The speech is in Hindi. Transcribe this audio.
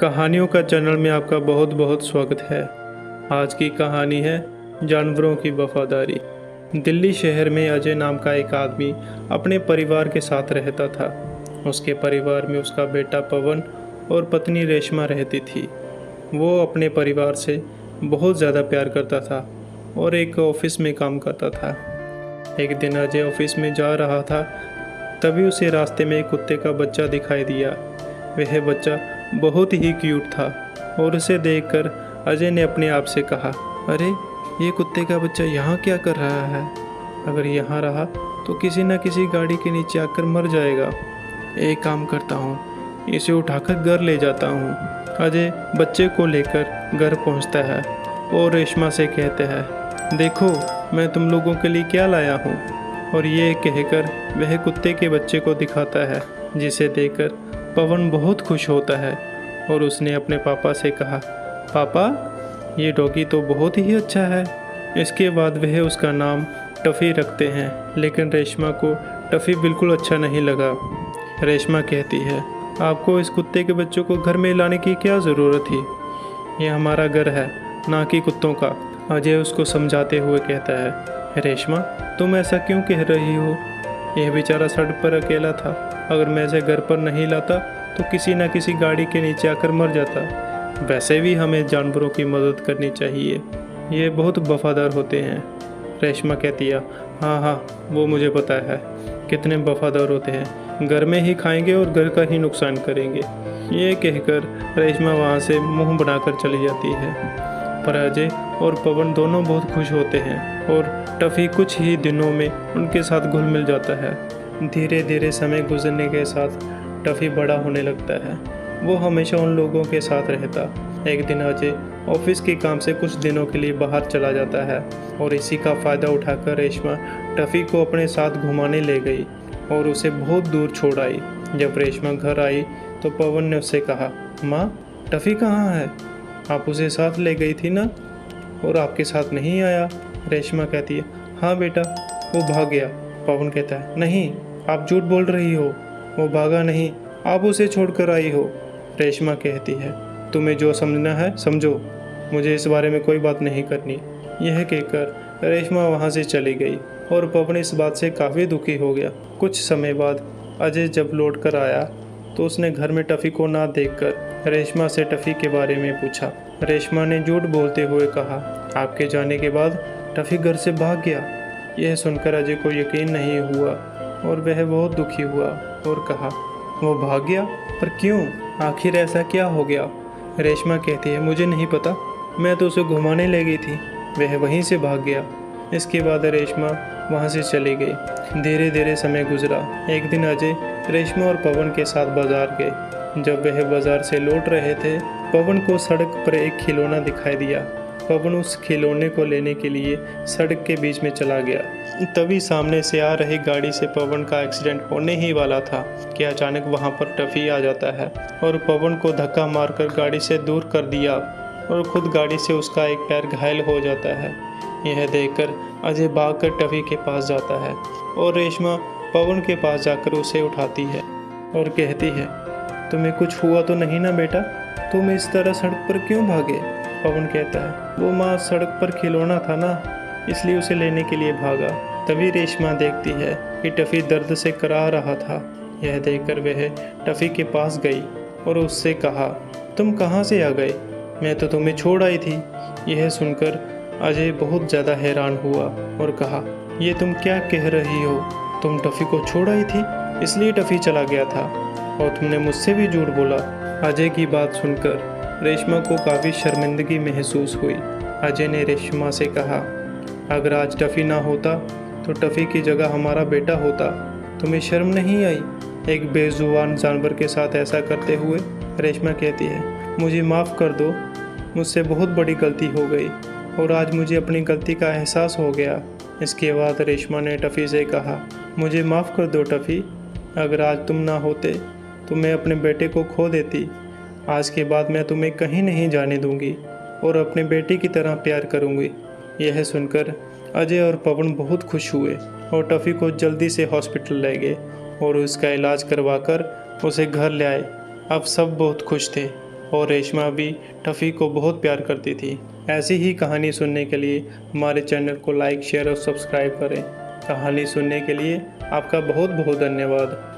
कहानियों का चैनल में आपका बहुत बहुत स्वागत है। आज की कहानी है जानवरों की वफादारी। दिल्ली शहर में अजय नाम का एक आदमी अपने परिवार के साथ रहता था। उसके परिवार में उसका बेटा पवन और पत्नी रेशमा रहती थी। वो अपने परिवार से बहुत ज़्यादा प्यार करता था और एक ऑफिस में काम करता था। एक दिन अजय ऑफिस में जा रहा था, तभी उसे रास्ते में एक कुत्ते का बच्चा दिखाई दिया। वह बच्चा बहुत ही क्यूट था और उसे देखकर अजय ने अपने आप से कहा, अरे ये कुत्ते का बच्चा यहाँ क्या कर रहा है? अगर यहाँ रहा तो किसी न किसी गाड़ी के नीचे आकर मर जाएगा। एक काम करता हूँ, इसे उठाकर घर ले जाता हूँ। अजय बच्चे को लेकर घर पहुँचता है और रेशमा से कहते हैं, देखो मैं तुम लोगों के लिए क्या लाया हूँ। और ये कहकर वह कुत्ते के बच्चे को दिखाता है, जिसे देखकर पवन बहुत खुश होता है और उसने अपने पापा से कहा, पापा ये डॉगी तो बहुत ही अच्छा है। इसके बाद वह उसका नाम टफ़ी रखते हैं, लेकिन रेशमा को टफ़ी बिल्कुल अच्छा नहीं लगा। रेशमा कहती है, आपको इस कुत्ते के बच्चों को घर में लाने की क्या ज़रूरत थी? ये हमारा घर है, ना कि कुत्तों का। अजय उसको समझाते हुए कहता है, रेशमा तुम ऐसा क्यों कह रही हो? यह बेचारा सड़क पर अकेला था। अगर मैं इसे घर पर नहीं लाता तो किसी न किसी गाड़ी के नीचे आकर मर जाता। वैसे भी हमें जानवरों की मदद करनी चाहिए, ये बहुत वफादार होते हैं। रेशमा कहती है, हाँ वो मुझे पता है कितने वफादार होते हैं, घर में ही खाएंगे और घर का ही नुकसान करेंगे। ये कहकर रेशमा वहाँ से मुंह बनाकर चली जाती है। पर अजय और पवन दोनों बहुत खुश होते हैं और टफ़ी कुछ ही दिनों में उनके साथ घुल मिल जाता है। धीरे धीरे समय गुजरने के साथ टफ़ी बड़ा होने लगता है। वो हमेशा उन लोगों के साथ रहता। एक दिन अजय ऑफिस के काम से कुछ दिनों के लिए बाहर चला जाता है और इसी का फ़ायदा उठाकर रेशमा टफ़ी को अपने साथ घुमाने ले गई और उसे बहुत दूर छोड़ आई। जब रेशमा घर आई तो पवन ने उससे कहा, माँ टफ़ी कहाँ है? आप उसे साथ ले गई थी ना, और आपके साथ नहीं आया। रेशमा कहती है, हाँ बेटा वो भाग गया। पवन कहता है, नहीं आप झूठ बोल रही हो, वो भागा नहीं, आप उसे छोड़कर आई हो। रेशमा कहती है, तुम्हें जो समझना है समझो, मुझे इस बारे में कोई बात नहीं करनी। यह कहकर रेशमा वहाँ से चली गई और पवन इस बात से काफ़ी दुखी हो गया। कुछ समय बाद अजय जब लौट कर आया तो उसने घर में टफ़ी को ना देखकर रेशमा से टफ़ी के बारे में पूछा। रेशमा ने झूठ बोलते हुए कहा, आपके जाने के बाद टफ़ी घर से भाग गया। यह सुनकर अजय को यकीन नहीं हुआ और वह बहुत दुखी हुआ और कहा, वो भाग गया? पर क्यों? आखिर ऐसा क्या हो गया? रेशमा कहती है, मुझे नहीं पता, मैं तो उसे घुमाने ले गई थी, वह वहीं से भाग गया। इसके बाद रेशमा वहाँ से चली गई। धीरे धीरे समय गुजरा। एक दिन अजय रेशमा और पवन के साथ बाजार गए। जब वह बाजार से लौट रहे थे, पवन को सड़क पर एक खिलौना दिखाई दिया। पवन उस खिलौने को लेने के लिए सड़क के बीच में चला गया। तभी सामने से आ रही गाड़ी से पवन का एक्सीडेंट होने ही वाला था कि अचानक वहां पर टफ़ी आ जाता है और पवन को धक्का मारकर गाड़ी से दूर कर दिया और खुद गाड़ी से उसका एक पैर घायल हो जाता है। यह देखकर अजय भागकर टफ़ी के पास जाता है और रेशमा पवन के पास जाकर उसे उठाती है और कहती है, तुम्हें कुछ हुआ तो नहीं ना बेटा? तुम इस तरह सड़क पर क्यों भागे? पवन कहता है, वो माँ सड़क पर खिलौना था ना, इसलिए उसे लेने के लिए भागा। तभी रेशमा देखती है कि टफ़ी दर्द से कराह रहा था। यह देखकर वह टफ़ी के पास गई और उससे कहा, तुम कहाँ से आ गए? मैं तो तुम्हें छोड़ आई थी। यह सुनकर अजय बहुत ज़्यादा हैरान हुआ और कहा, ये तुम क्या कह रही हो? तुम टफ़ी को छोड़ आई थी, इसलिए टफ़ी चला गया था और तुमने मुझसे भी झूठ बोला। अजय की बात सुनकर रेशमा को काफ़ी शर्मिंदगी महसूस हुई। अजय ने रेशमा से कहा, अगर आज टफ़ी ना होता तो टफ़ी की जगह हमारा बेटा होता। तुम्हें शर्म नहीं आई एक बेजुबान जानवर के साथ ऐसा करते हुए? रेशमा कहती है, मुझे माफ़ कर दो, मुझसे बहुत बड़ी गलती हो गई और आज मुझे अपनी गलती का एहसास हो गया। इसके बाद रेशमा ने टफ़ी से कहा, मुझे माफ़ कर दो टफ़ी, अगर आज तुम ना होते तो मैं अपने बेटे को खो देती। आज के बाद मैं तुम्हें कहीं नहीं जाने दूंगी और अपने बेटे की तरह प्यार करूंगी। यह सुनकर अजय और पवन बहुत खुश हुए और टफ़ी को जल्दी से हॉस्पिटल ले गए और उसका इलाज करवाकर उसे घर ले आए। अब सब बहुत खुश थे। और रेशमा भी टफ़ी को बहुत प्यार करती थी। ऐसी ही कहानी सुनने के लिए हमारे चैनल को लाइक, शेयर और सब्सक्राइब करें। कहानी सुनने के लिए आपका बहुत बहुत धन्यवाद।